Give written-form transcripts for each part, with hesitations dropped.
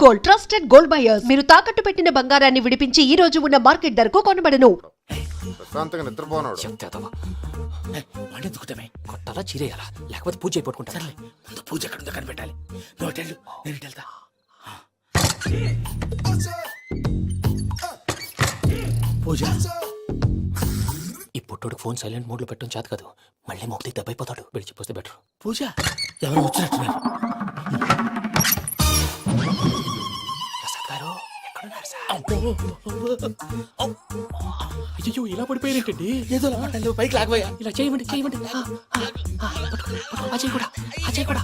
Gold, trusted gold buyers. మీరు తాకట్టు పెట్టిన బంగారాన్ని విడిపించి ఈ రోజు ఉన్న మార్కెట్ ధరకు కొనబడను. ప్రశాంతంగా నిద్రపోనాడు. కొట్టాలా చీరేయాలా లేకపోతే పూజ అయిపోట్టుకుంటా. సర్లే ముందు పూజ ఎక్కడ ఉందో కనిపెట్టాలి. నువ్వు అటెళ్ళు, నేను ఇటు వెళ్తా. పూజ ఈ పుట్టోడు ఫోన్ సైలెంట్ మోడ్ లో పెట్టడం చేత కాదు. మళ్ళీ మొక్కి దెబ్బైపోతాడు. విడిచిపోతే బెటర్. పూజ ఎవరు వచ్చినట్టున్నారు. ప్రసాద్ గారు ఎక్కడున్నారు సార్? అయ్యో ఇలా పడిపోయినట్టండి. ఏదో మాటలు పైకి లాగబోయా. ఇలా చేయమండి చేయమండి. అజయ్ కూడా అజయ్ కూడా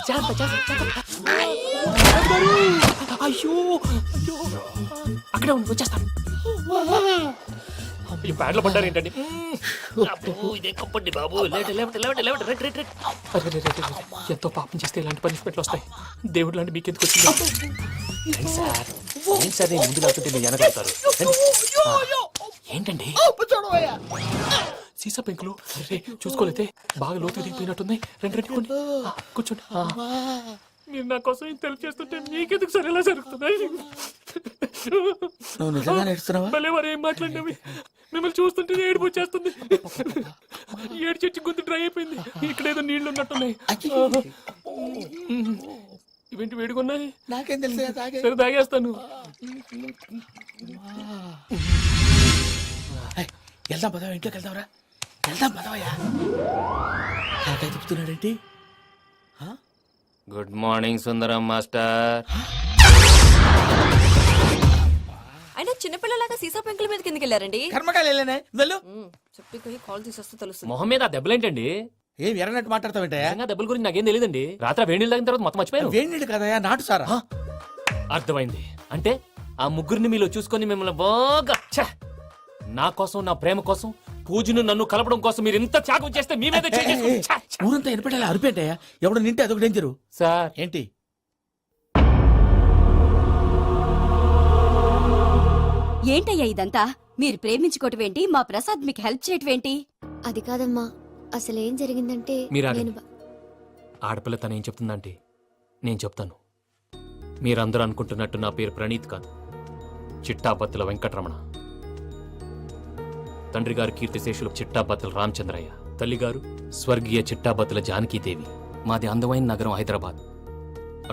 జాగ్రత్త జాగ్రత్త. అయ్యో అయ్యో అక్కడే ఉండి వచ్చేస్తాను. ఈ బ్యాడ్ లో పడ్డారు ఏంటండి? ఇదే కప్పండి బాబు. ఎంతో పాపం చేస్తే ఇలాంటి పనిష్మెంట్లు వస్తాయి. దేవుడు లాంటి మీకు ఎందుకు వచ్చింది సార్? ఏం సార్ నేను ముందు లేకుంటే మీరు వెనకడతారు. ఏంటండి సీసా పెంకులు చూసుకోలేతే బాగా లోతు దిగిపోయినట్టుంది. రెండు రెండు కూర్చోండి. మీరు నా కోసం ఇంత హెల్ప్ చేస్తుంటే మీకెందుకు సరే ఎలా జరుగుతున్నాయి? నువ్వు నిజంగా నేర్చుతున్నావా? భలే మరి ఏం మాట్లాడినవి. మిమ్మల్ని చూస్తుంటే ఏడుపు వచ్చేస్తుంది. ఏడు చెట్టు గొంతు డ్రై అయిపోయింది. ఇక్కడ ఏదో నీళ్లు ఉన్నట్టున్నాయి. ఇవేంటి వేడుకున్నాయి? నాకేం తెలుసు. సరే తాగేస్తాను. వెళ్దాం పదవా, ఇంట్లోకి వెళ్దాంరా. వెళ్దాం పదవయ్యా. నాకై చెప్తున్నాడేంటి? గుడ్ మార్నింగ్ సుందరం మాస్టర్. అయినా చిన్నపిల్లలాగా సీసా పెంకుల మీద కిందకి వెళ్ళారండి. కర్మకాయలు వెళ్ళానే వెళ్ళు. చెప్పి కాల్ తీసేస్తే తెలుస్తుంది. మొహం మీద దెబ్బలేంటండి? ఏం ఎర్రనట్టు మాట్లాడతావేంటయ్యా? దెబ్బల గురించి నాకేం తెలియదండి. రాత్రి వేడి నీళ్ళు తాగిన తర్వాత మొత్తం మర్చిపోయాను. వేడి నీళ్ళు కదయా, నాటు సారా. అర్థమైంది. అంటే ఆ ముగ్గురిని మీలో చూసుకొని మిమ్మల్ని బాగా నా కోసం నా ప్రేమ కోసం పూజను నన్ను కలపడం కోసం మీరు ఇంత త్యాగం చేస్తే మీ మీద ఊరంతా ఎనపెట్టాలి అరిపేంటయ్యా. ఎవడు నింటే అదొక డేంజరు. సార్ ఏంటి ఏంటయ్యా ఇదంతా? మీరు ప్రేమించుకోవటం ఏంటి? మా ప్రసాద్ మీకు హెల్ప్ చేయటం ఏంటి? అది కాదమ్మా, అసలేం జరిగిందంటే మీరు ఆడపిల్ల తను ఏం చెప్తుందంటే నేను చెప్తాను. మీరందరూ అనుకుంటున్నట్టు నా పేరు ప్రణీత్ కాదు, చిట్టాపత్తుల వెంకటరమణ. తండ్రి గారు కీర్తిశేషులు చిట్టాపత్తుల రామచంద్రయ్య, తల్లిగారు స్వర్గీయ చిట్టాపత్తుల జానకీదేవి. మాది అందమైన నగరం హైదరాబాద్.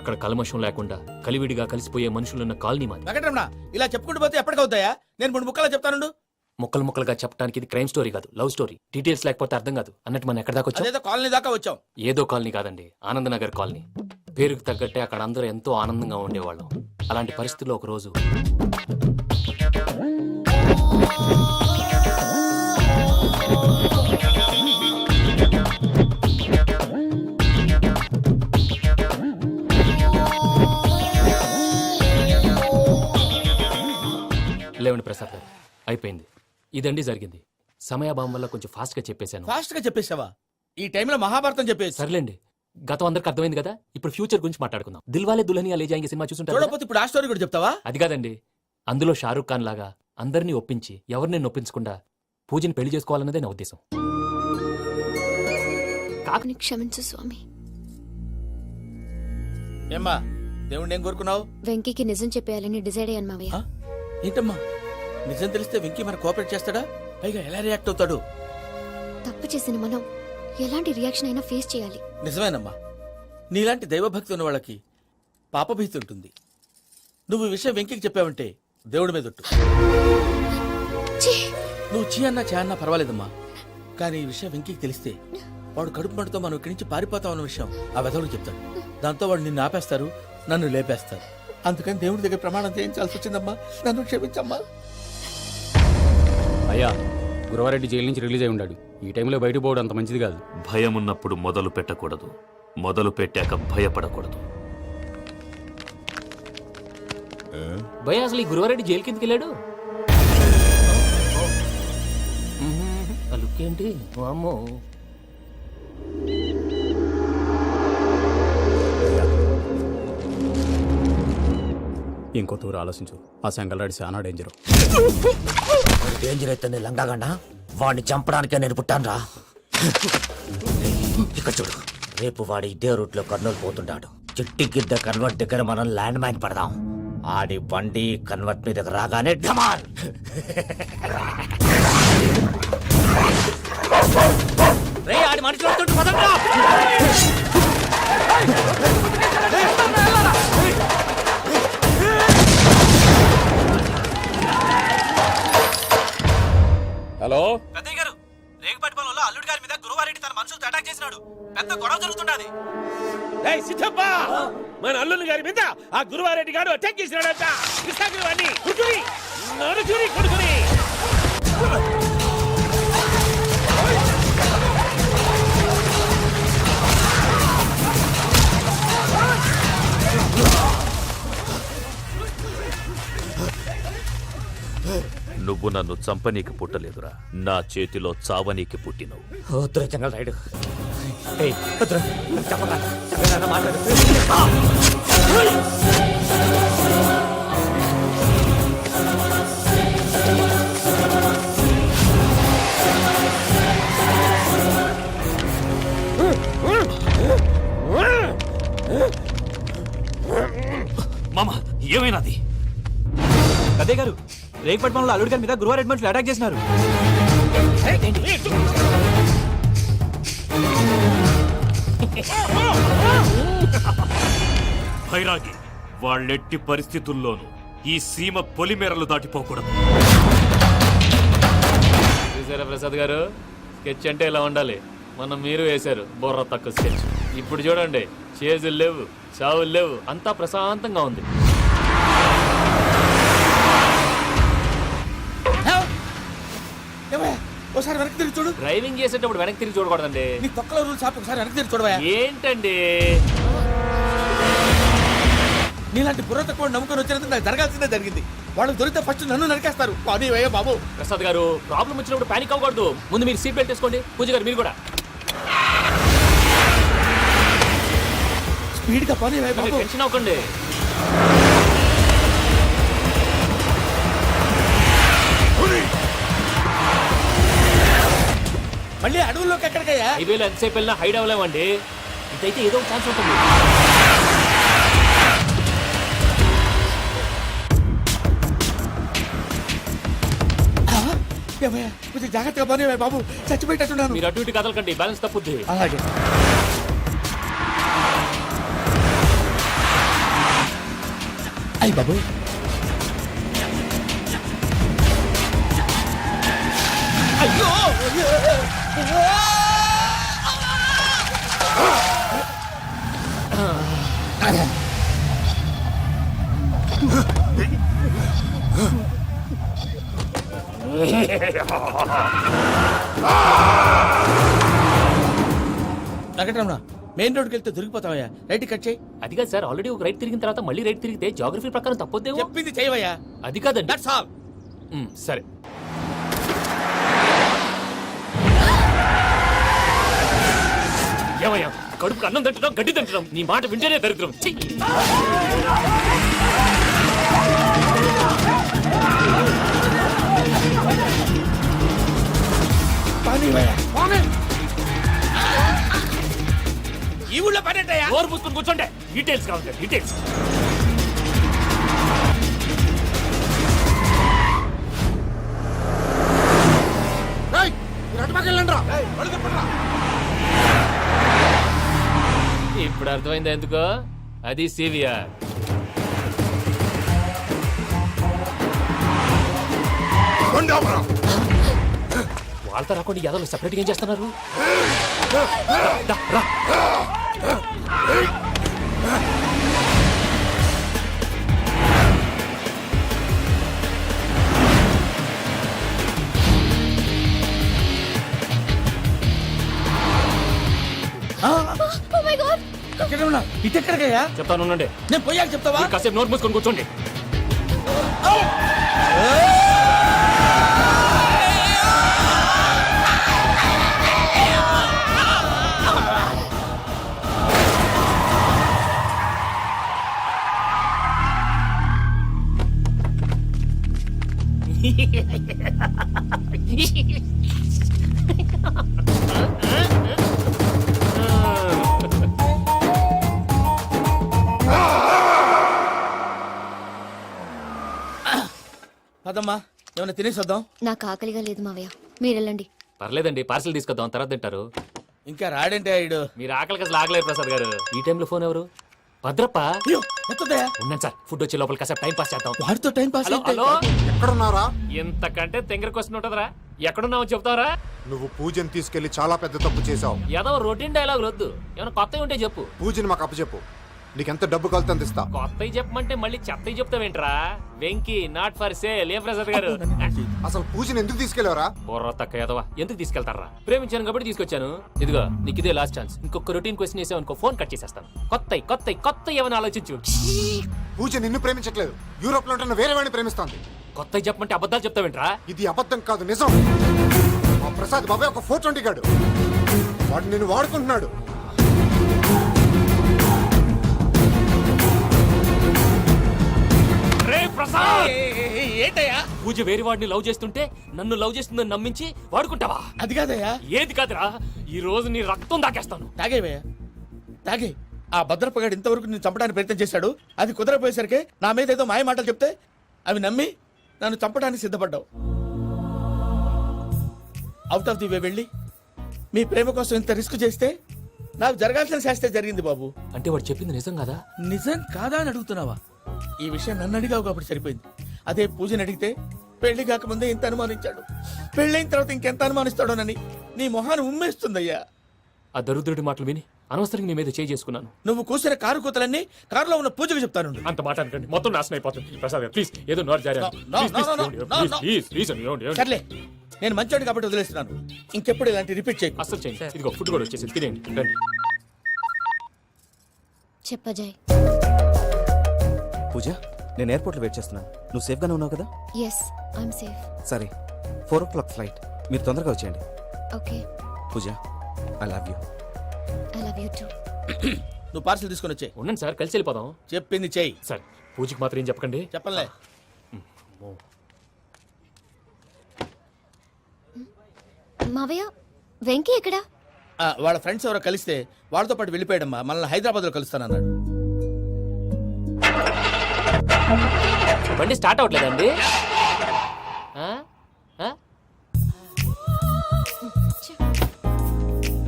అక్కడ కల్మషం లేకుండా కలివిడిగా కలిసిపోయే మనుషులున్న కాలనీ మాది. వెంకటరమణ ఇలా చెప్పుకుంటూ పోతే ఎప్పటికవుతాయా? నేను మూడు ముక్కలా చెప్తాను. ముక్కలు ముక్కలుగా చెప్పడానికి ఇది క్రైమ్ స్టోరీ కాదు, లవ్ స్టోరీ. డీటెయిల్స్ లేకపోతే అర్థం కాదు. అన్నట్టు మనం ఎక్కడ దాకా వచ్చాం? అదేదో కాలనీ దాకా వచ్చాం. ఏదో కాలనీ కాదండి, ఆనందనగర్ కాలనీ. పేరుకు తగ్గట్టే అక్కడ అందరూ ఎంతో ఆనందంగా ఉండేవాళ్ళం. అలాంటి పరిస్థితుల్లో ఒక రోజు లేవండి ప్రసాద్ గారు, అయిపోయింది. ఇదండి జరిగింది. సమయాభావం వల్ల కొంచెం ఫాస్ట్ గా చెప్పేశాను. ఫాస్ట్ గా చెప్పేసావా? ఈ టైంలో మహాభారతం చెప్పేసి. సర్లేండి, గతం అందరికి అర్థమైంది కదా. ఇప్పుడు ఫ్యూచర్ గురించి మాట్లాడుకుందాం. దిల్వాలే దుల్హనియా లే జాయేంగే సినిమా చూసుంటారు. చూడకపోతే ఇప్పుడు ఆ స్టోరీ కూడా చెప్తావా? అది కాదండి, అందులో షారూక్ ఖాన్ లాగా అందరినీ ఒప్పించి ఎవరిని నొప్పించకుండా పూజని పెళ్లి చేసుకోవాలన్నదే నా ఉద్దేశం. క్షమించు స్వామి. ఏమ్మా దేవుణ్ణి ఏం కోరుకున్నావు? వెంకీకి నిజం చెప్పేయాలని డిసైడ్ అయ్యాను మావయ్య. ఏంటమ్మా నిజం తెలిస్తే వెంకీ మన కోఆపరేట్ చేస్తాడా? పైగా ఎలా రియాక్ట్ అవుతాడు? తప్పు చేసిన మనం ఎలాంటి రియాక్షన్ అయినా ఫేస్ చేయాలి. నిజమేనమ్మా, నీలాంటి దైవభక్తి ఉన్న వాళ్ళకి పాపభీతి ఉంటుంది. నువ్వు ఈ విషయం వెంకీకి చెప్పావంటే దేవుడి మీద ఒట్టు. నువ్వు చీ అన్నా చే అన్నా పర్వాలేదమ్మా, కానీ ఈ విషయం వెంకీకి తెలిస్తే వాడు కడుపు మంటతో మనం ఇక్కడి నుంచి పారిపోతాం అన్న విషయం ఆ వెధవుడికి చెప్తాడు. దాంతో వాడు నిన్ను ఆపేస్తారు, నన్ను లేపేస్తారు. అందుకని దేవుడి దగ్గర ప్రమాణం చేయించాల్సి వచ్చిందమ్మా. నన్ను క్షమించమ్మా. అయ్యా, గురవారెడ్డి జైలు నుంచి రిలీజ్ అయి ఉన్నాడు. ఈ టైంలో బయటకు పోవడం అంత మంచిది కాదు. భయం ఉన్నప్పుడు మొదలు పెట్టకూడదు, మొదలు పెట్టాక భయపడకూడదు. భయ అసలు ఈ గురువారెడ్డి జైలు కిందకి వెళ్ళాడు. లుక్ ఏంటి? అమ్మో, ఇంకో తూరు ఆలోచించు. ఆ సంగల్రాడి చాలా డేంజర్. డేంజర్ అయితే లంగాగండ వాడిని చంపడానికే నేను పుట్టాను రా. ఇక్కడ చూడు, రేపు వాడు ఇదే రూట్లో కర్నూలు పోతుంటాడు. చిట్టి గిద్ద కన్వర్ట్ దగ్గర మనం ల్యాండ్ మైన్ పడదాం. ఆడి బండి కన్వర్ట్ మీద రాగానే ఢమాల్. ఆడి మనుషులు వస్తుంటే పదండ్రా. హలో పెద్దయ్య గారు, రేగుపాటి పొలంలో అల్లుడి గారి మీద గురువారెడ్డి తన మనుషులతో అటాక్ చేసినాడు. పెద్ద గొడవ జరుగుతున్నది. సిద్ధప్ప, మన అల్లుని గారి మీద ఆ గురువారెడ్డి గారు అటాక్ చేసినాడట. కృష్ణాగిరి కుడుకుని నడుచుని కొడుకుని. నువ్వు నన్ను చంపనీకి పుట్టలేదురా, నా చేతిలో చావనీకి పుట్టినవు. వద్దురా జంగల్ రైడ్. వద్దురా, చెప్పరా, చెప్పరా, మాట్లాడు. మామ, ఏమైనాది? అదే గారు, రేగపట్నంలో అల్లుడి గారి మీద గురువారెడ్డి మనుషులు అటాక్ చేసినారు. భైరాగి, వాళ్ళెట్టి పరిస్థితుల్లోనూ ఈ సీమ పొలిమేరలు దాటిపోకూడదు. చూసారా ప్రసాద్ గారు, స్కెచ్ అంటే ఇలా ఉండాలి. మనం మీరు వేశారు బుర్ర తక్కువ స్కెచ్. ఇప్పుడు చూడండి, చేజులు లేవు, చావులు లేవు, అంతా ప్రశాంతంగా ఉంది. ఒకసారి వెనక్కి తిరిగి చూడు. డ్రైవింగ్ చేసేటప్పుడు వెనక్కి తిరిగి చూడకూడదండి. నీ తొక్కలో రూల్స్ ఆపి ఒకసారి వెనక్కి తిరిగి చూడవా. ఏంటండి నీలాంటి బుర్ర తక్కువ నమ్ముకొని వచ్చినందుకు నాకు జరగాల్సిందే జరిగింది. వాళ్ళు దొరికితే ఫస్ట్ నన్ను నరికేస్తారు. కానీ అయ్యా బాబు, ప్రసాద్ గారు, ప్రాబ్లం వచ్చినప్పుడు పానిక్ అవ్వకూడదు. ముందు మీరు సీట్ బెల్ట్ వేసుకోండి. పూజ గారు మీరు కూడా స్పీడ్ గా పని బాబు. టెన్షన్ అవ్వకండి. మళ్ళీ అడవుల్లోకి ఎక్కడికయ్యా? హైవేలో ఎంతసేపు వెళ్ళినా హైడ్ అవ్వలేమండి. ఇదైతే ఏదో ఒక ఛాన్స్ ఉంటుంది. కొంచెం జాగ్రత్తగా పని బాబు, చచ్చిపోయేటట్టున్నాను. మీరు అటు ఇటు కదలకండి, బ్యాలెన్స్ తప్పుద్ది. అలాగే. అయ్యి బాబు, అయ్యో వెంకటరమణ, మెయిన్ రోడ్కి వెళ్తే దొరికిపోతావయ్యా. రైట్ కట్ చేయి. అది కాదు సార్, ఆల్రెడీ ఒక రైట్ తిరిగిన తర్వాత మళ్ళీ రైట్ తిరిగితే జాగ్రఫీ ప్రకారం తప్పొద్దేమో. చెప్పింది చేయవయ్యా. అది కాదండి. That's all. సరే. ఏమయ్యా, కడుపుకి అన్నం తింటున్నాం, గడ్డి తింటున్నాం, నీ మాట వింటేనే దరిద్రం. ఈ ఊళ్ళో పనేటయ్యా? ఓరు పుస్తకం కూర్చోండి. డీటెయిల్స్ కావాలి, డీటెయిల్స్. ఇప్పుడు అర్థమైంది ఎందుకో. అది సివిఆర్. వాళ్ళతో రాకుండా యాదవ్ సెపరేట్గా ఏం చేస్తున్నారు? ఇటెక్కడికయ్యా? చెప్తాను ఉండండి. నేను పోయాక చెప్తావా? కాసేపు నోట్ మూసుకొని కూర్చోండి. పదమ్మా ఏమైనా తినేసి వద్దాం. నాకు ఆకలిగా లేదు మావయ్య, మీరు వెళ్ళండి. పర్లేదండి పార్సిల్ తీసుకొద్దాం తర్వాత తింటారు. ఇంకా రాడంటే ఆయుడు. మీరు ఆకలికి అసలు ఆగలేరు ప్రసాద్ గారు. ఈ టైంలో ఫోన్ ఎవరు? భద్రప్ప. అయ్యో ఎత్తదయ్యా. ఉన్నాను సార్, ఫుడ్ వచ్చే లోపల కాసేపు టైం పాస్ చేద్దాం. వాడితో టైం పాస్ హలో అయితే. హలో, ఎక్కడున్నారా? ఎంతకంటే తెంగర క్వశ్చన్ ఉంటుందిరా. ఎక్కడున్నావు చెప్తావరా? నువ్వు పూజని తీసుకెళ్లి చాలా పెద్ద తప్పు చేశావు. ఏదో రొటీన్ డైలాగ్ వద్దు, ఏమైనా కొత్తవి ఉంటే చెప్పు. పూజని మాకు అప్పచెప్పు. నీకెంత డబ్బు కలితే అంత ఇస్తా. కొత్తవి చెప్పమంటే మళ్ళీ చెత్తవి చెప్తావేంట్రా? Venky not for sale. ఏ ప్రసాద్ గారు? అసలు పూజని ఎందుకు తీసుకెళ్లేవరా? బుర్ర తక్క ఏదవా, ఎందుకు తీసుకెళ్తారా? ప్రేమించాను కాబట్టి తీసుకొచ్చాను. ఇదిగో నీకు ఇదే లాస్ట్ ఛాన్స్. ఇంకొక రొటీన్ క్వశ్చన్ వేసావు అనుకో, ఫోన్ కట్ చేసేస్తాను. కొత్త ఏమైనా ఆలోచించు. పూజ నిన్ను ప్రేమించట్లేదు, యూరోప్ లో ఉంటున్న వేరే వాడిని ప్రేమిస్తాంది. కొత్తవి చెప్పమంటే అబద్ధాలు చెప్తావేంట్రా? ఇది అబద్ధం కాదు, నిజం. మా ప్రసాద్ బాబాయ్ ఒక 420 గాడు. వాడు నిన్ను వాడుకుంటున్నాడు. రే ప్రసాద్, ఏంటయ్యా? పూజ వేరే వాడిని లవ్ చేస్తుంటే నన్ను లవ్ చేస్తుందని నమ్మించి వాడుకుంటావా? అది కాదయ్యా. ఏది కాదురా, ఈ రోజు నీ రక్తం దాకేస్తాను. తాగేవయ్యా తాగే. ఆ భద్రపగాడు ఇంతవరకు నేను చంపడానికి ప్రయత్నం చేశాడు. అది కుదరపోయేసరికి నా మీద ఏదో మాయ మాటలు చెప్తే అవి నమ్మి నన్ను చంపడానికి సిద్ధపడ్డావు. అవుట్ ఆఫ్ ది వే వెళ్ళి మీ ప్రేమ కోసం ఇంత రిస్క్ చేస్తే నాకు జరగాల్సిన శాస్త్రే జరిగింది బాబు. అంటే వాడు చెప్పింది నిజం కదా? నిజం కాదా అని అడుగుతున్నావా? ఈ విషయం నన్ను అడిగావు కాబట్టి సరిపోయింది. అదే పూజని అడిగితే పెళ్లి కాకముందే ఇంత అనుమానించాడు, పెళ్ళైన తర్వాత ఇంకెంత అనుమానిస్తాడోనని నీ మొహాన్ని ఉమ్మేస్తుందయ్యా. ఆ దరిద్రుడి మాటలు విని అనవసరంగా నీ మీద చేయి చేసుకున్నాను. నువ్వు కూసిన కారు కూతలన్నీ కారులో ఉన్న పూజకు చెప్తాను. అంత మాట అనకండి, మొత్తం నాశనం అయిపోతుంది. ప్రసాద్ ప్లీజ్, ఏదో నోరు జారీ. సర్లే, నేను మంచోడు కాబట్టి వదిలేస్తున్నాను. ఇంకెప్పుడు ఇలాంటి రిపీట్ చేయకు. అసలు చేయండి. ఇదిగో ఫుడ్ కూడా వచ్చేసి తినేయండి, రండి. చెప్పజాయ్. పూజ, నేను ఎయిర్పోర్ట్లో వెయిట్ చేస్తున్నాను. నువ్వు సేఫ్గానే ఉన్నావు కదా? Yes, I'm safe. సరే, 4 o'clock ఫ్లైట్. మీరు తొందరగా వచ్చేయండి. Okay. Pooja, I love you. I love you too. నువ్వు పార్సల్ తీసుకొని వచ్చే. ఉండండి సార్, కలిసి వెళ్ళిపోదాం. చెప్పింది చెయ్యి. సార్ పూజకి మాత్రం ఏం చెప్పకండి. చెప్పలే. మావయ్య, వెంకీ ఎక్కడా? వాళ్ళ ఫ్రెండ్స్ ఎవరో కలిస్తే వాళ్ళతో పాటు వెళ్ళిపోయాడమ్మా. మనల్ని హైదరాబాద్ లో కలుస్తానన్నాడు. బండి స్టార్ట్ అవ్వట్లేదండి.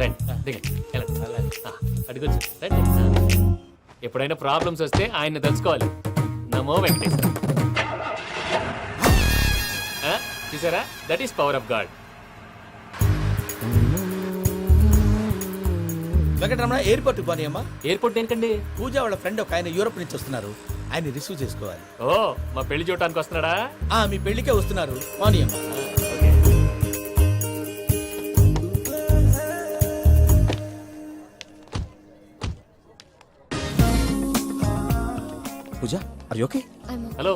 రండి, దిగండి, వెళ్ళండి. అడిగొచ్చు, రండి. ఎప్పుడైనా ప్రాబ్లమ్స్ వస్తే ఆయన్ని తెలుసుకోవాలి. నమో వెంకటేశ్వర. చూసారా, that is power of God. Venkataramana, airport పోనీ అమ్మా. ఎయిర్పోర్ట్ ఏంటండి? పూజ వాళ్ళ ఫ్రెండ్ ఒక ఆయన యూరోప్ నుంచి వస్తున్నారు, ఆయన రిసీవ్ చేసుకోవాలి. ఓ, మా పెళ్లి చూడటానికి వస్తున్నాడా? మీ పెళ్లికే వస్తున్నారు, పోనీ అమ్మా. పూజ, ఆర్ యు ఓకే? హలో,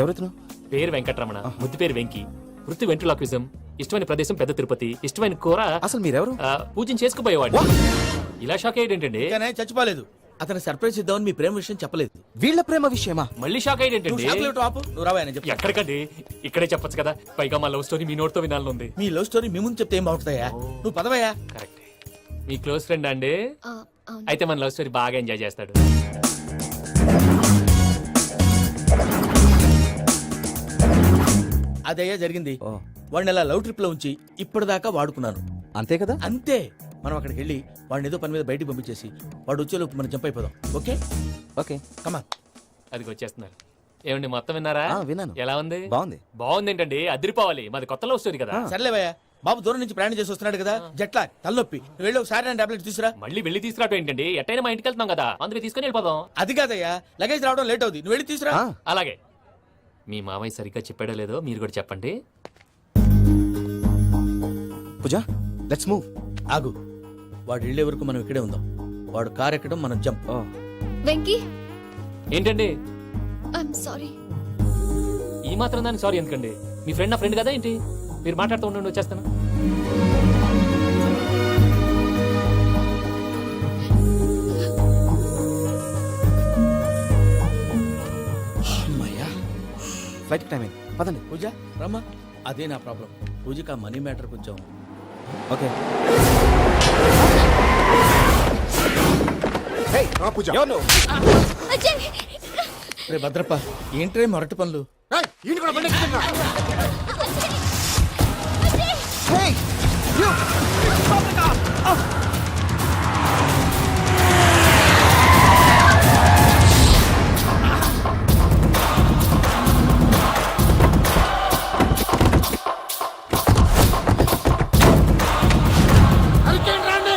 ఎవరైతున్నా? పేరు వెంకటరమణ, ముద్దు పేరు వెంకి, వృత్తి వెంట్రులాక్విజం, ఇష్టమైన ప్రదేశం పెద్ద తిరుపతి, ఇష్టమైన కూర. అసలు మీరెవరు? పూజను చేసుకుపోయేవాడు. ఇలా షాక్ అయ్యేటండి. కానీ చచ్చిపోలేదు. అతను సర్ప్రైజ్ ఇద్దామని మీ ప్రేమ విషయం చెప్పలేదు. వీళ్ళ ప్రేమ విషయమా? మళ్ళీ షాక్ అయ్యేటండి. నువ్వు రావాయని చెప్పి. ఎక్కడికండి, ఇక్కడే చెప్పొచ్చు కదా. పైగా మా లవ్ స్టోరీ మీ నోట్తో వినాలని ఉంది. మీ లవ్ స్టోరీ మీ ముందు చెప్తే ఏం బాగుంటుందయ్యా? నువ్వు పదవయ్యా. కరెక్ట్. మీ క్లోజ్ ఫ్రెండ్ అండి? అయితే మన లవ్ స్టోరీ బాగా ఎంజాయ్ చేస్తాడు. అదయ్యా జరిగింది. వాడిని అలా లవ్ ట్రిప్ లో ఉంచి ఇప్పటిదాకా వాడుకున్నాను. అంతే కదా? అంతే. మనం అక్కడికి వెళ్ళి వాడిని ఏదో పని మీద బయటికి పంపించేసి వాడు వచ్చేలోపు మనం జంప్ అయిపోదాం. ఓకే ఓకే, కమా. అది వచ్చేస్తున్నారు. ఏమండి, మొత్తం విన్నారా? విన్నాను. ఎలా ఉంది? బాగుంది. బాగుంది ఏంటండి, అదిరిపోవాలి. మాది కొత్త లవ్ స్టోరీ కదా. సర్లేవయ్యా, బాబు దూరం నుంచి ప్రయాణం చేసి వస్తున్నాడు కదా, జట్లా తలనొప్పి. నువ్వు వెళ్ళి ఒకసారి టాబ్లెట్ తీసుకురా. మళ్ళీ వెళ్ళి తీసుకురావటం ఏంటండి? ఎట్టైనా మా ఇంటికి వెళ్తున్నాం కదా, అందుకే తీసుకుని వెళ్ళిపోదాం. అది కాదయ్యా, లగేజ్ రావడం లేట్ అవుతుంది. నువ్వు వెళ్ళి తీసుకురా. అలాగే. మీ మామయ్య సరిగ్గా చెప్పాడో లేదో మీరు కూడా చెప్పండి. పూజ, లెట్స్ మూవ్. ఆగు, వాడు వెళ్ళే వరకు మనం ఇక్కడే ఉందాం. వాడు కార్ ఎక్కడం, మనం జంప్. వెంకీ, ఏంటండి ఐఎమ్ సారీ. ఈ మాత్రం దానికి సారీ ఎందుకండి? మీ ఫ్రెండ్ నా ఫ్రెండ్ కదా ఏంటి? మీరు మాట్లాడుతూ ఉండండి, వచ్చేస్తాను. ఫ్లైట్ టైం అయింది, పదండి. పూజ రమ్మా. అదే నా ప్రాబ్లం. పూజకి ఆ మనీ మ్యాటర్ కొంచెం. ఓకే. పూజ, రే భద్రప్ప, ఏంట్రే మొరటి పనులు? ఈయన కూడా బండి ఎక్కుతున్నా. అరికేయండి, రండి.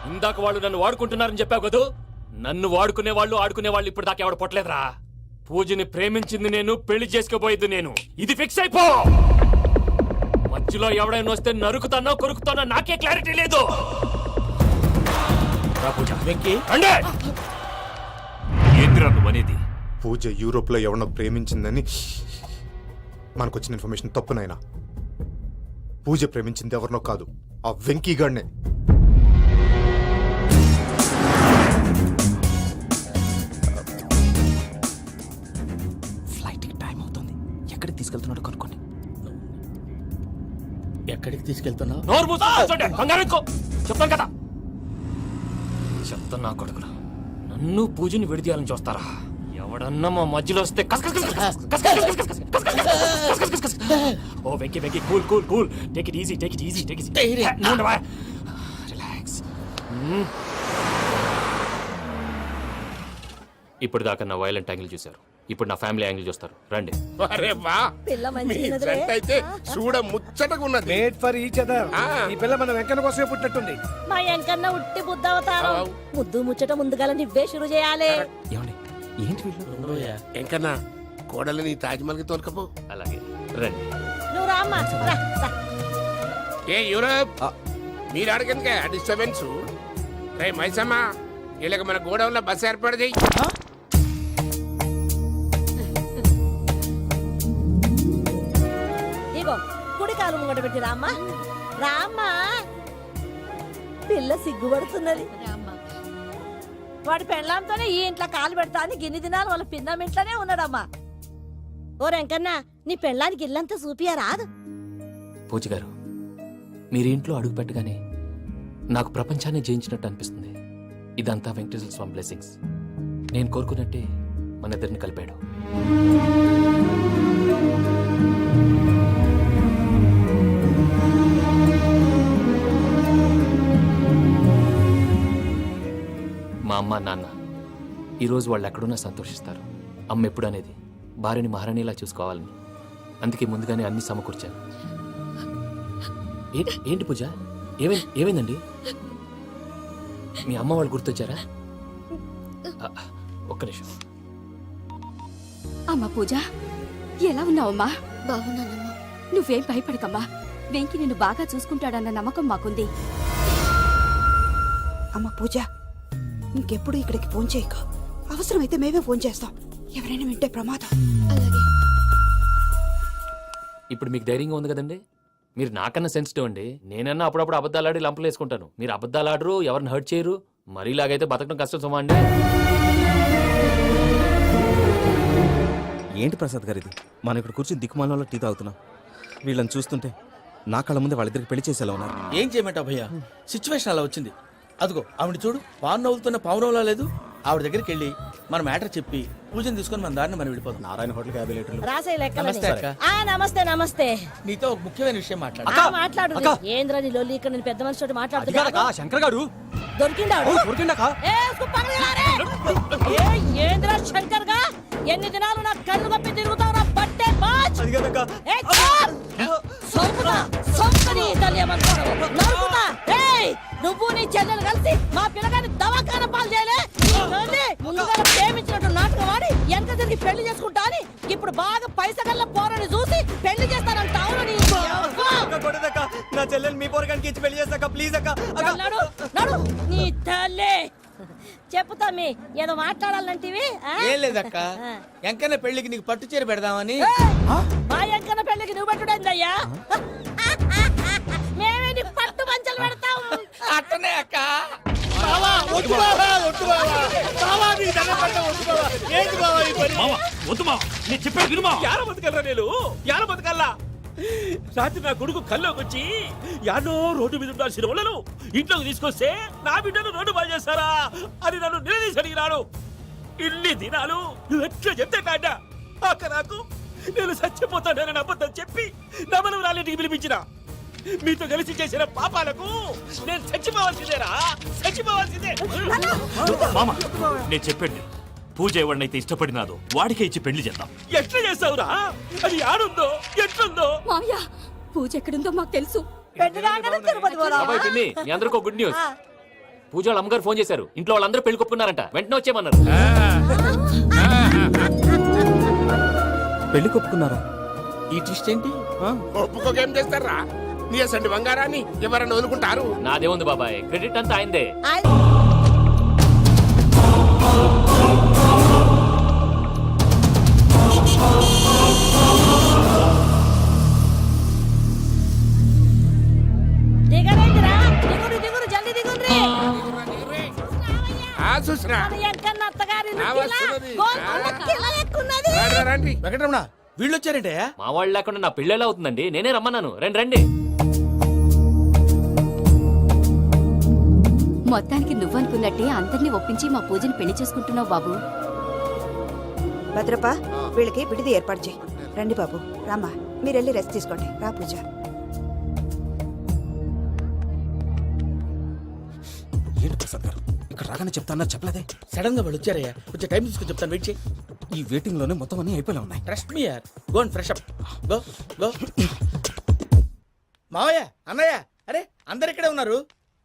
ఇందాక వాళ్ళు నన్ను వాడుకుంటున్నారని చెప్పావు కదూ. నన్ను వాడుకునే వాళ్ళు ఆడుకునే వాళ్ళు ఇప్పుడు దాకా ఎవడ పొట్టలేదురా. పూజని ప్రేమించింది నేను, పెళ్లి చేసుకోబోయేది నేను. ఇది ఫిక్స్ అయిపో. మధ్యలో ఎవడైనా వస్తే నరుకుతానో కొరుకుతానో నాకే క్లారిటీ లేదు. రా పూజ. వెంకీ రండి. ఏందిరా నువ్వు అనేది? పూజ యూరోప్ లో ఎవరినో ప్రేమించిందని మనకొచ్చిన ఇన్ఫర్మేషన్ తప్పు నాయనా. పూజ ప్రేమించింది ఎవరినో కాదు, ఆ వెంకీ గాడినే. ఫ్లైట్ టైం అవుతుంది. ఎక్కడికి తీసుకెళ్తున్నాడో కనుక్కోండి. ఎక్కడికి తీసుకెళ్తున్నావు? నోరు మూసుకొని కూర్చోండి. కంగారు ఎక్కు. చెప్తాను కదా. చెప్తాను నా కొడుకులు. నన్ను పూజని విడిదీయాలని చూస్తారా? ఎవడన్నా మా మధ్యలో వస్తే ఓ Venky Venky, cool cool cool. Take it easy, take it easy, take it easy. Relax. ఇప్పుడు దాకా నా వైలెంట్ యాంగిల్ చూశారు. ఇప్పుడు నా ఫ్యామిలీ యాంగిల్ చూస్తారు. రండి. అరే వా, మీ జంట అయితే చూడ ముచ్చటగా ఉన్నది. Made for each other. ఈ పిల్ల మన వెంకన్న కోసమే పుట్టినట్టుంది. మా ఎంకన్న ఉట్టి బుద్ధవతారం. ముద్దు ముచ్చట ముందుగాల నువ్వే షురు చేయాలి. ఏమండి ఏంటి వీళ్ళు? ఎంకన్నా కోడలని తాజ్మహల్ కి తోలుకపో. అలాగే రండి. నువ్వు రామ్మా. రా, రా. ఏ యూరోప్, మీరు అడగనుక డిస్టర్బెన్స్. రే మైసమ్మ, వీళ్ళకి మన గోడౌన్లో బస్సు ఏర్పాటు చేయి. ఇగో కుడి కాలు ముంగట పెట్టి రామ్మా. రామ్మా. పిల్ల సిగ్గుపడుతున్నది. వాడి పెళ్ళాంతోనే ఈ ఇంట్లో కాలు పెడతా అని గిన్ని దినాలు వాళ్ళ పిన్నం ఇంట్లోనే ఉన్నాడమ్మా. ఓ వెంకన్న, నీ పెళ్ళానికి ఇల్లంతా చూపియా రాదు. పూజ గారు, మీరు ఇంట్లో అడుగు పెట్టగానే నాకు ప్రపంచాన్ని జయించినట్టు అనిపిస్తుంది. ఇదంతా వెంకటేశ్వర స్వామి బ్లెస్సింగ్స్. నేను కోరుకున్నట్టే మన ఇద్దరిని కలిపాడు. మా అమ్మ నాన్న ఈరోజు వాళ్ళు ఎక్కడున్నా సంతోషిస్తారు. అమ్మ ఎప్పుడు అనేది భార్యని మహారాణిలా చూసుకోవాలని. అందుకే ముందుగానే అన్ని సమకూర్చాను. ఏంటి పూజ, ఏమైందండి? మీ అమ్మ వాళ్ళు గుర్తొచ్చారా? ఒక్క నిమిషం. అమ్మ పూజ, ఎలా ఉన్నావమ్మా? బాగున్నానమ్మా. నువ్వేం భయపడకమ్మా. వెంకి నిన్ను బాగా చూసుకుంటాడన్న నమ్మకం మాకుంది. అమ్మ పూజ, ఇంకెప్పుడు ఇక్కడికి ఫోన్ చేయకు. అవసరమైతే మేమే ఫోన్ చేస్తాం. ఎవరైనా వింటే ప్రమాదం. అలాగే. ఇప్పుడు మీకు ధైర్యంగా ఉంది కదండి. మీరు నాకన్నా సెన్సిటివ్ అండి. నేనన్నా అప్పుడప్పుడు అబద్ధాలాడి లంపలు వేసుకుంటాను. మీరు అబద్ధాలాడరు, ఎవరిని హర్ట్ చేయరు. మరీలాగైతే బతకడం కష్టం సుమా అండి. ఏంటి ప్రసాద్ గారు ఇది? మనం ఇక్కడ కూర్చొని దిక్కుమాలలో టీ తాగుతున్నాం. వీళ్ళని చూస్తుంటే నా కళ్ళ ముందే వాళ్ళిద్దరికి పెళ్లి చేసేలా ఉన్నారు. ఏం చేయమంటావు భయ్యా? సిచ్యువేషన్ అలా వచ్చింది. అదిగో ఆవిడ చూడు పాను నవ్వులుతున్న పావురంలా లేదు. ఆవిడ దగ్గరికి వెళ్ళి మన మ్యాటర్ చెప్పి పూజను తీసుకొని మన దారిని మనం వెళ్ళిపోతాం. నారాయణ హోటల్ 50 లీటర్లు. రాసే నమస్తే అక్క. నమస్తే నమస్తే. నీతో ఒక ముఖ్యమైన విషయం మాట్లాడు. మాట్లాడు. ఏంద్రా నీ లొల్లి? ఇక్కడ నేను పెద్ద మనిషి మాట్లాడుతున్నా. శంకర్ గారు దొరికిందా? దొరికిందాక ఏంద్రా శంకర్ గా? ఎన్ని దినాలు నా కళ్ళు కప్పి తిరుగుతావు నా బట్టే బాచ్. నువ్వు నీ చెల్లెలు కలిసి మా పిల్లగాని దవాఖాన పాలు చేయలే. ముందుగా ప్రేమించినట్టు నాటకం ఆడి ఎంత తిరిగి పెళ్లి చేసుకుంటా అని ఇప్పుడు బాగా పైసగల్ల పోరని చూసి పెళ్లి చేస్తానంటావు. నా చెల్లెలు మీ పోరగానికి ఇచ్చి పెళ్లి చేస్తాక ప్లీజ్ అక్క. నడు నీ తల్లి. చెప్పుతా మీ ఏదో మాట్లాడాలంటివి. ఏం లేదక్క, ఎంకన్న పెళ్లికి నీకు పట్టు చీర పెడదామని. మా ఎంకన్న పెళ్లికి నువ్వు పెట్టుడేందయ్యా? మేమే నీకు పట్టు పంచలు పెడతాం. అట్టనే అక్క. రాత్రి నా కొడుకు కల్లోకి వచ్చి యానో రోడ్డు మీద ఉండాల్సిన వాళ్ళను ఇంట్లోకి తీసుకొస్తే నా బిడ్డను రోడ్డు బాగా చేస్తారా అని నన్ను నిలదీసి అడిగినాడు. ఇన్ని దినాలు నువ్వు ఎట్లా చెప్తే కాడ అక్క నాకు నేను చచ్చిపోతానని అబద్ధం చెప్పి నా మనం రాలేటికి పిలిపించిన. మీతో కలిసి చేసిన పాపాలకు నేను చచ్చిపోవాల్సిందేరా, చచ్చిపోవాల్సిందే. మామ నేను చెప్పండి, పూజ ఎవరినైతే ఇష్టపడినాదో వాడికే ఇచ్చి పెళ్లి చేద్దాం. ఎట్లా చేస్తావురా? అది ఆడుందో ఎట్లుందో. మావయ్య పూజ ఎక్కడుందో మాకు తెలుసు. మీ అందరికీ గుడ్ న్యూస్. పూజ వాళ్ళ అమ్మగారు ఫోన్ చేశారు. ఇంట్లో వాళ్ళందరూ పెళ్లి కొప్పుకున్నారంట. వెంటనే వచ్చేయమన్నారు. పెళ్లి కొప్పుకున్నారా? ఈ ట్విస్ట్ ఏంటి? ఒప్పుకోకేం చేస్తారా? నీ అసంటి బంగారాన్ని ఎవరన్నా వదులుకుంటారు? నాదేముంది బాబాయ్, క్రెడిట్ అంతా ఆయనదే. వెంకటరమణ వీళ్ళు వచ్చారంటే మా వాళ్ళు లేకుండా నా పెళ్ళి ఎలా అవుతుందండి? నేనే రమ్మన్నాను. రండి రండి. మొత్తానికి నువ్వనుకున్నట్టే అందరినీ ఒప్పించి మా పూజని పెళ్లి చేసుకుంటున్నావు బాబు. భద్రప్ప వీళ్ళకి విడిది ఏర్పాటు చేయి. రండి బాబు, రామ్మా మీరు వెళ్ళి రెస్ట్ తీసుకోండి. రా పూజ. ఏంటి ప్రసాద్ గారు ఇక్కడ రాగానే చెప్తాన్నా చెప్పలేదే? సడన్ గా వాళ్ళు వచ్చారయ్యా, కొంచెం టైం తీసుకుని చెప్తాను, వెయిట్ చేయి. ఈ వెయిటింగ్ లోనే మొత్తం అన్ని అయిపోయి ఉన్నాయి. ట్రస్ట్ మీ యార్, go and fresh up. Go go. మావయ్య, అన్నయ్య, అరే అందరు ఇక్కడే ఉన్నారు.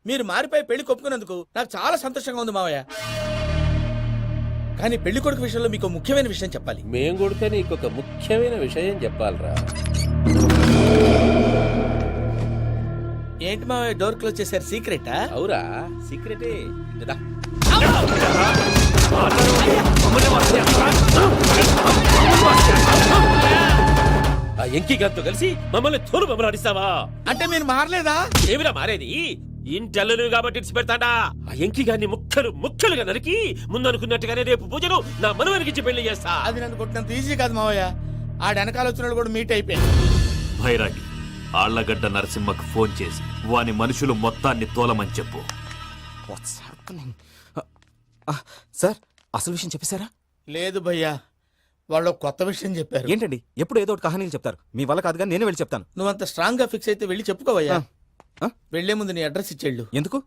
మీరు మారిపోయి పెళ్లి కొప్పుకున్నందుకు నాకు చాలా సంతోషంగా ఉంది మావయ్య. కానీ పెళ్లి కొడుకు విషయంలో మీకు ముఖ్యమైన విషయం చెప్పాలి. మేం కొడితే నీకు ఒక ముఖ్యమైన విషయం చెప్పాలరా. ఏంటి మావయ్య డోర్ క్లోజ్ చేశారు? సీక్రెటా? అవురా, సీక్రెటే. కదా ఆ ఎంకి గారితో కలిసి మమ్మల్ని తోలు బొమ్మలాడిస్తావా? అంటే మీరు మారలేదా? ఏమిరా మారేది? ఇంటల్లు కాబట్టి ఇడిచి పెడతాడా? ఆ ఎంకి గారిని ముక్కలు ముక్కలుగా నరికి ముందనుకున్నట్టుగానే రేపు పూజను నా మనవనికి ఇచ్చి పెళ్లి చేస్తా. అది నన్ను కొట్టినంత ఈజీ కాదు మావయ్య. ఆ వెనకాల వచ్చిన కూడా మీట్ అయిపోయింది. భైరాగి ఆళ్లగడ్డ నరసింహకు ఫోన్ చేసి వాని మనుషులు మొత్తాన్ని తోలమని చెప్పు. సార్ అసలు విషయం చెప్పేశారా? లేదు భయ్యా, వాళ్ళు కొత్త విషయం చెప్పారు. ఏంటండి ఎప్పుడు ఏదో ఒకటి కహానీలు చెప్తారు? మీ వల్ల కాదుగా, నేనే వెళ్ళి చెప్తాను. నువ్వంత స్ట్రాంగ్ గా ఫిక్స్ అయితే వెళ్ళి చెప్పుకోవయ్యా. వెళ్లే ముందు నీ అడ్రస్ ఇచ్చేళ్ళు. ఎందుకు?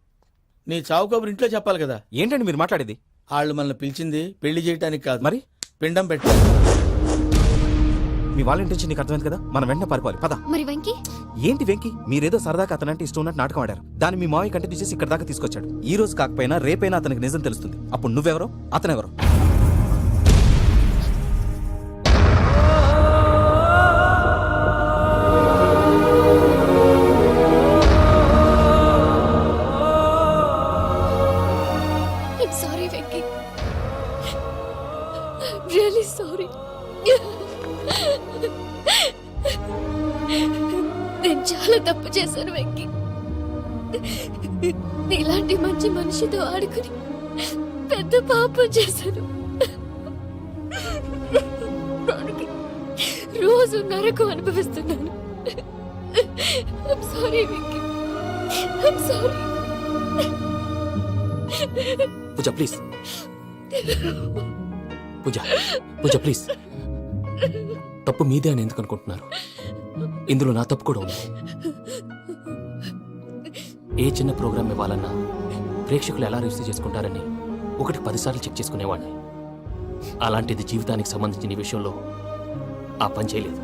నీ చావు కబురు ఇంట్లో చెప్పాలి కదా. ఏంటండి మీరు మాట్లాడేది? వాళ్ళు మనల్ని పిలిచింది పెళ్లి చేయడానికి కాదు, మరి పిండం పెట్టారు. మీ వాళ్ళ ఇంటి నీకు అర్థమైంది కదా, మనం వెంటనే పారిపోవాలి. పద. మరి వెంకీ? ఏంటి వెంకీ? మీరేదో సరదాగా అతనంటే ఇష్టం ఉన్నట్టు నాటకం ఆడారు. దాన్ని మీ మావయ్య కంటిన్యూ చేసి ఇక్కడ దాకా తీసుకొచ్చాడు. ఈ రోజు కాకపోయినా రేపైనా అతనికి నిజం తెలుస్తుంది. అప్పుడు నువ్వెవరో అతనెవరో. Sorry Venky, really sorry. నేను చాలా తప్పు చేశాను వెంకీ. నీలాంటి మంచి మనిషితో ఆడుకుని పెద్ద పాపం చేశాను. రోజు నరకం అనుభవిస్తున్నాను. I'm sorry Venky, I'm sorry. Pooja please. Pooja Pooja please. తప్పు మీదే అని ఎందుకు అనుకుంటున్నారు? ఇందులో నా తప్పు కూడా ఉంది. ఏ చిన్న ప్రోగ్రామ్ ఇవ్వాలన్నా ప్రేక్షకులు ఎలా రిసీవ్ చేసుకుంటారని 10 సార్లు చెక్ చేసుకునేవాడిని. అలాంటిది జీవితానికి సంబంధించిన ఈ విషయంలో ఆ పని చేయలేదు.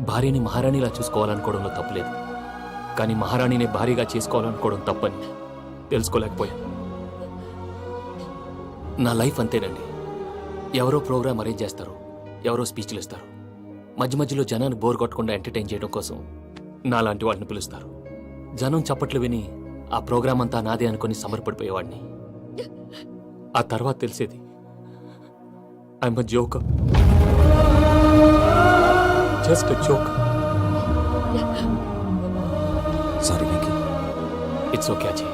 భార్యని మహారాణిలా చూసుకోవాలనుకోవడంలో తప్పులేదు, కానీ మహారాణిని భార్యగా చేసుకోవాలనుకోవడం తప్పని తెలుసుకోలేకపోయాను. నా లైఫ్ అంతేనండి. ఎవరో ప్రోగ్రామ్ అరేంజ్ చేస్తారు, ఎవరో స్పీచ్లు ఇస్తారు. మధ్య మధ్యలో జనాన్ని బోర్ కొట్టకుండా ఎంటర్టైన్ చేయడం కోసం నాలాంటి వాడిని పిలుస్తారు. జనం చప్పట్లు విని ఆ ప్రోగ్రామ్ అంతా నాదే అనుకుని సమర్పడిపోయేవాడిని. ఆ తర్వాత తెలిసేది I'm a joker, just a joker. Sorry Venky. It's okay Ajay,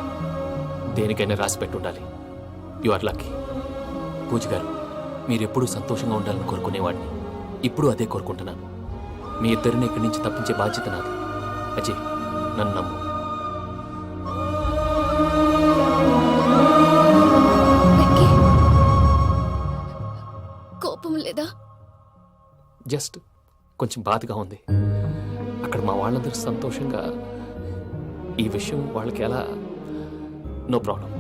దేనికైనా రాసి పెట్టుండాలి. You are lucky. Pooja garu, మీరెప్పుడూ సంతోషంగా ఉండాలని కోరుకునేవాడిని. ఇప్పుడు అదే కోరుకుంటున్నాను. మీ ఇద్దరిని ఇక్కడి నుంచి తప్పించే బాధ్యత నాది. అజయ్, నన్ను నమ్ము. వెంకీ, కోపం లేదా? జస్ట్ కొంచెం బాధగా ఉంది. అక్కడ మా వాళ్ళందరూ సంతోషంగా, ఈ విషయం వాళ్ళకి ఎలా? నో ప్రాబ్లం,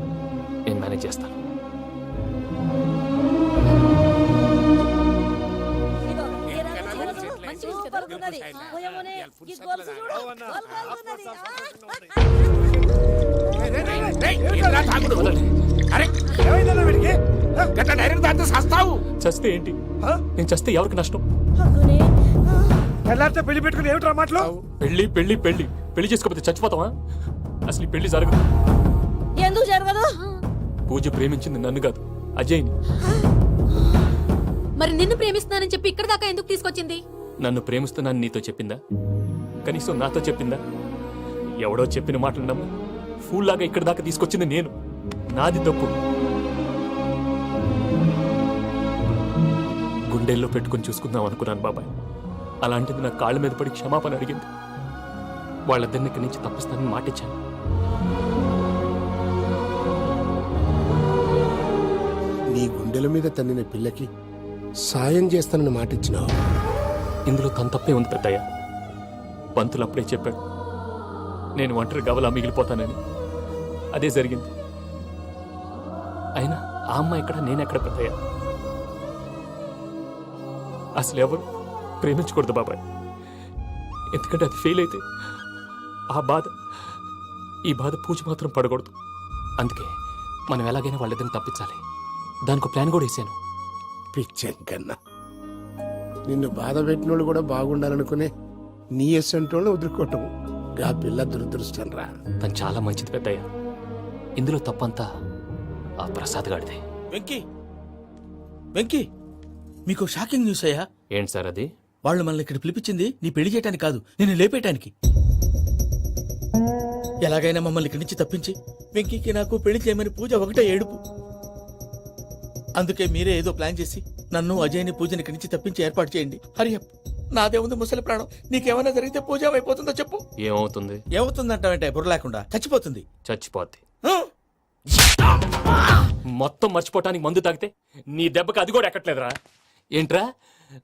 నేను మేనేజ్ చేస్తాను. సూపర్ ఉన్నది. పోయమోనే, ఈ గొలుసు చూడు. చస్తే ఏంటి? నేను చస్తే ఎవరికి నష్టం? పెళ్లి పెట్టుకుని ఏమిట్రా మాటలు? పెళ్లి పెళ్లి పెళ్లి పెళ్లి చేసుకోకపోతే చచ్చిపోతావా? అసలు ఈ పెళ్లి జరగదు. ఎందుకు జరగదు? పూజ ప్రేమించింది నన్ను కాదు, అజయ్ని. మరి నిన్ను ప్రేమిస్తున్నానని చెప్పి ఇక్కడ దాకా ఎందుకు తీసుకొచ్చింది? నన్ను ప్రేమిస్తున్నాను నీతో చెప్పిందా? కనీసం నాతో చెప్పిందా? ఎవడో చెప్పిన మాటలు నమ్ము ఫూల్ లాగా ఇక్కడ దాకా తీసుకొచ్చింది నేను. నాది తప్పు. గుండెల్లో పెట్టుకుని చూసుకుందాం అనుకున్నాను బాబాయ్. అలాంటిది నా కాళ్ళ మీద పడి క్షమాపణ అడిగింది. వాళ్ళిద్దరిని ఇక్కడి నుంచి తప్పిస్తానని మాటిచ్చాను. నీ గుండెల మీద తన్నిన పిల్లకి సాయం చేస్తానని మాటిచ్చినావు. ఇందులో తన తప్పే ఉంది పెద్దయ్య. పంతులు అప్పుడే చెప్పాడు నేను ఒంటరి గవలా మిగిలిపోతానని. అదే జరిగింది. అయినా ఆ అమ్మాయి ఎక్కడ, నేనెక్కడ పెద్దయ్య? అసలు ఎవరు ప్రేమించకూడదు బాబాయ్. ఎందుకంటే అది ఫెయిల్ అయితే ఈ బాధ పూజ మాత్రం పడకూడదు. అందుకే మనం ఎలాగైనా వాళ్ళిద్దరిని తప్పించాలి. దానికి ప్లాన్ కూడా వేసాను. పిచ్చంకన్నా, నిన్ను బాధ పెట్టినోళ్ళు కూడా బాగుండాలనుకునే నీ ఎస్సంటోళ్ళు వదులుకోవటం ఆ పిల్ల దురదృష్టం రా. తను చాలా మంచిది పెద్దయ్య. ఇందులో తప్పంతా ఆ ప్రసాద్ గాడిదే. వెంకీ, వెంకీ, మీకు షాకింగ్ న్యూస్ అయ్యా. ఏంటి సార్ అది? వాళ్ళు మనల్ని ఇక్కడ పిలిపించింది నీ పెళ్లి చేయడానికి కాదు, నిన్ను లేపేయటానికి. ఎలాగైనా మమ్మల్ని ఇక్కడి నుంచి తప్పించి వెంకీకి నాకు పెళ్లి చేయమని పూజ ఒకటే ఏడుపు. అందుకే మీరే ఏదో ప్లాన్ చేసి నన్ను అజయ్ని పూజని ఇక్కడి నుంచి తప్పించి ఏర్పాటు చేయండి. హరియప్, నాదే ఉంది ముసలి ప్రాణం. నీకేమైనా జరిగితే పూజ అయిపోతుందో చెప్పు. ఏమవుతుంది? ఏమవుతుందంటావంటే బుర్ర లేకుండా చచ్చిపోతుంది. చచ్చిపోద్ది. మొత్తం మర్చిపోవటానికి మందు తాగితే నీ దెబ్బకి అది కూడా ఎక్కట్లేదురా. ఏంట్రా,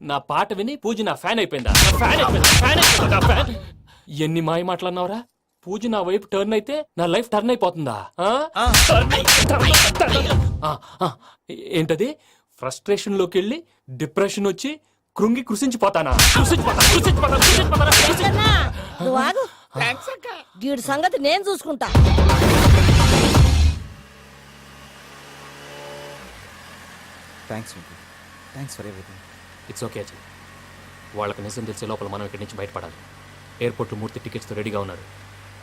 నా పాట విని పూజ నా ఫ్యాన్ అయిపోయిందా? ఎన్ని మాయ మాటలన్నావురా? పూజ నా వైపు టర్న్ అయితే నా లైఫ్ టర్న్ అయిపోతుందా? ఏంటది? ఫ్రస్ట్రేషన్ లోకి వెళ్ళి డిప్రెషన్ వచ్చి కృంగి కృషించిపోతానా? నువ్వు ఆగు. వీడి సంగతి నేను చూసుకుంటా. Thanks Venky, thanks for everything. It's okay Ajay. వాళ్ళకి నిజం తెలిసే లోపల మనం ఇక్కడి నుంచి బయటపడాలి. ఎయిర్పోర్ట్లో 3 టికెట్స్తో రెడీగా ఉన్నారు.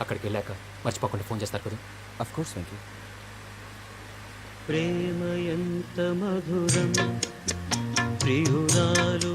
అక్కడికి వెళ్ళాక మర్చిపోకుండా ఫోన్ చేస్తారు కదా? Of course Venky. ప్రేమ ఎంత మధురం ప్రియురాలు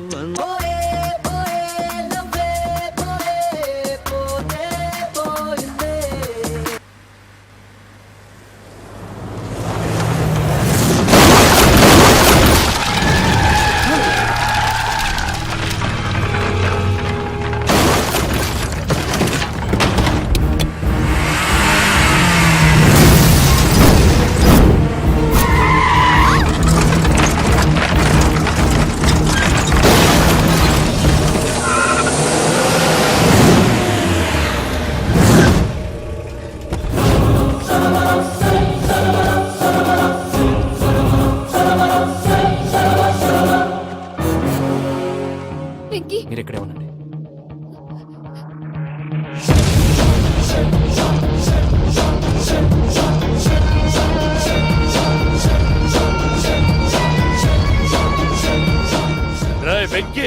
వెంకీ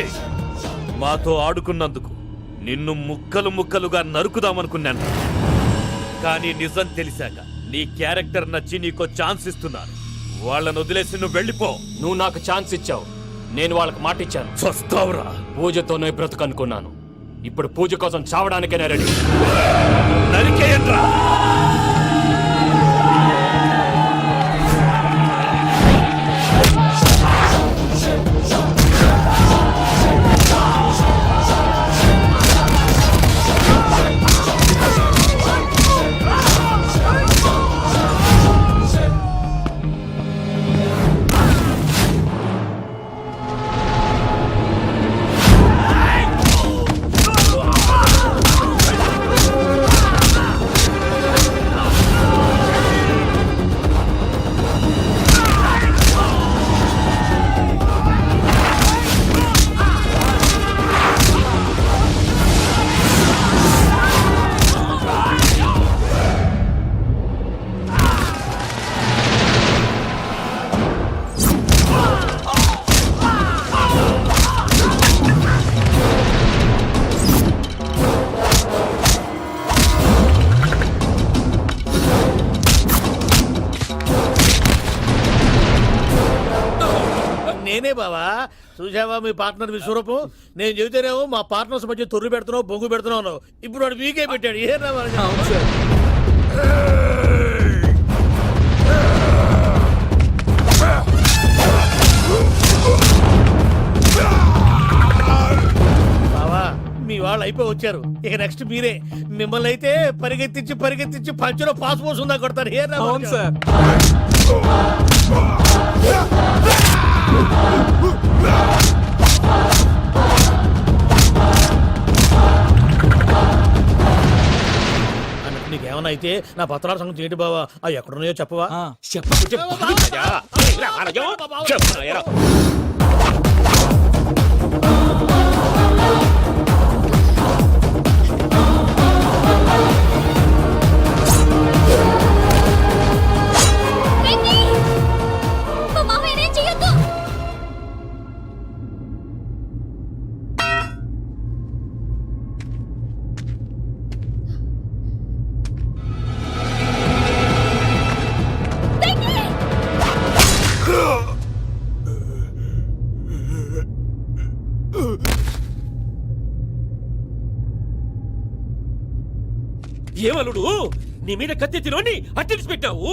మాతో ఆడుకున్నందుకు నిన్ను ముక్కలు ముక్కలుగా నరుకుదామనుకున్నాను. కానీ నిజం తెలిసాక నీ క్యారెక్టర్ నచ్చి నీకో ఛాన్స్ ఇస్తున్నాను. వాళ్ళను వదిలేసి నువ్వు వెళ్ళిపో. నువ్వు నాకు ఛాన్స్ ఇచ్చావు, నేను వాళ్ళకి మాట ఇచ్చాను. చస్తావురా. పూజతోనే బ్రతుకనుకున్నాను, ఇప్పుడు పూజ కోసం చావడానికైనా రెడీ. నరికేయండ్రా. నేనే బావా. చూసావా మీ పార్ట్నర్ విశ్వరూపం? నేను చెబితేనేమో మా పార్ట్నర్స్ మధ్య తొర్రు పెడుతున్నావు, బొంగు పెడుతున్నావు. ఇప్పుడు వాడు వీకే పెట్టాడు. ఏ బావా, మీ వాళ్ళు అయిపోయి వచ్చారు. ఇక నెక్స్ట్ మీరే. మిమ్మల్ని అయితే పరిగెత్తించి పరిగెత్తించి పంచులో పాస్ పోసుందా కొడతారు. ఏ సార్ అన్నట్టు నీకేమన్నా అయితే నా పత్రాల సంగతి ఏంటి బావా? అవి ఎక్కడున్నాయో చెప్పవా? ఏమలుడు, నీ మీద కత్తెత్తిలోని అట్టెలిసి పెట్టావు.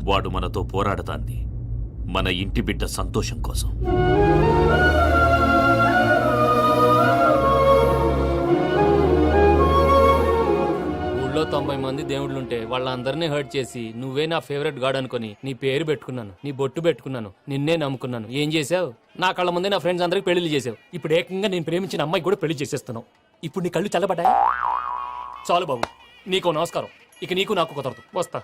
వాడు మనతో పోరాడతాంది మన ఇంటి బిడ్డ సంతోషం కోసం. ఊళ్ళో 90 మంది దేవుళ్ళుంటే వాళ్ళందరినీ హర్ట్ చేసి నువ్వే నా ఫేవరెట్ గాడ్ అనుకుని నీ పేరు పెట్టుకున్నాను, నీ బొట్టు పెట్టుకున్నాను, నిన్నే నమ్ముకున్నాను. ఏం చేసావు? నా కళ్ళ ముందే నా ఫ్రెండ్స్ అందరికి పెళ్లి చేసావు. ఇప్పుడు ఏకంగా నేను ప్రేమించిన అమ్మాయి కూడా పెళ్లి చేసేస్తున్నావు. ఇప్పుడు నీ కళ్ళు చల్లబడ్డాయి. చాలు బాబు, నీకు నమస్కారం. ఇక నీకు నాకు కుదరదు. వస్తా.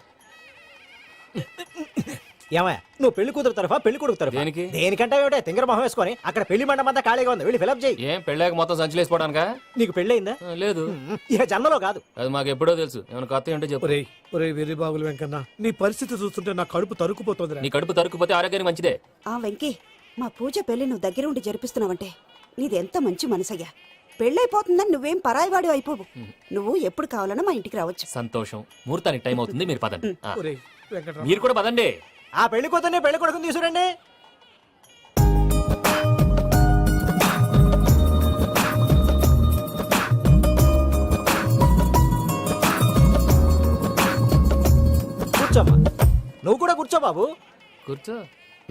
ఏమయ్య, నువ్వు పెళ్లి కూతురు తరఫా పెళ్లి కొడుకు తరఫా? దేనికి? దేనికంటే ఏమిటే తింగర మొహం వేసుకొని అక్కడ పెళ్లి మండపం అంతా ఖాళీగా ఉంది, వెళ్ళి ఫిలప్ చేయి. ఏం పెళ్ళాక మొత్తం సంచలేసిపోవడానికా? నీకు పెళ్లి అయిందా? లేదు. ఇక జన్మలో కాదు. అది మాకు ఎప్పుడో తెలుసు. ఏమైనా కొత్త ఏంటో చెప్పు. వెర్రి బాబులు వెంకన్న, నీ పరిస్థితి చూస్తుంటే నా కడుపు తరుక్కుపోతుంది. నీ కడుపు తరుక్కుపోతే ఆరోగ్యానికి మంచిదే. ఆ వెంకీ, మా పూజ పెళ్లి నువ్వు దగ్గర ఉండి జరిపిస్తున్నావంటే నీది ఎంత మంచి మనసయ్యా. పెళ్ళైపోతుందని నువ్వేం పరాయివాడి అయిపోవు. నువ్వు ఎప్పుడు కావాలన్నా మా ఇంటికి రావచ్చు. సంతోషం. ముహూర్తానికి టైం అవుతుంది, మీరు పదండి. మీరు కూడా పదండి. ఆ పెళ్లి కూతుర్ని పెళ్లి కొడుకుని తీసుకురండి. కూర్చోమ్మా. నువ్వు కూడా కూర్చో బాబు. కూర్చో.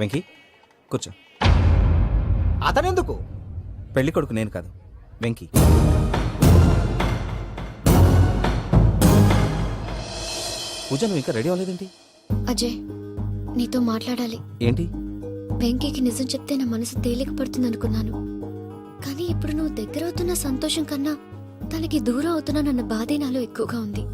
వెంకీ కూర్చో. అతనెందుకు? పెళ్లి కొడుకు నేను కాదు, వెంకీ. పూజ, నువ్వు ఇంకా రెడీ అవ్వలేదేంటి? అజయ్, నీతో మాట్లాడాలి. ఏంటి? వెంకీకి నిజం చెప్తే నా మనసు తేలిక పడుతుంది అనుకున్నాను. కానీ ఇప్పుడు నువ్వు దగ్గర అవుతున్న సంతోషం కన్నా తనకి దూరం అవుతున్నానన్న బాధే నాలో ఎక్కువగా ఉంది.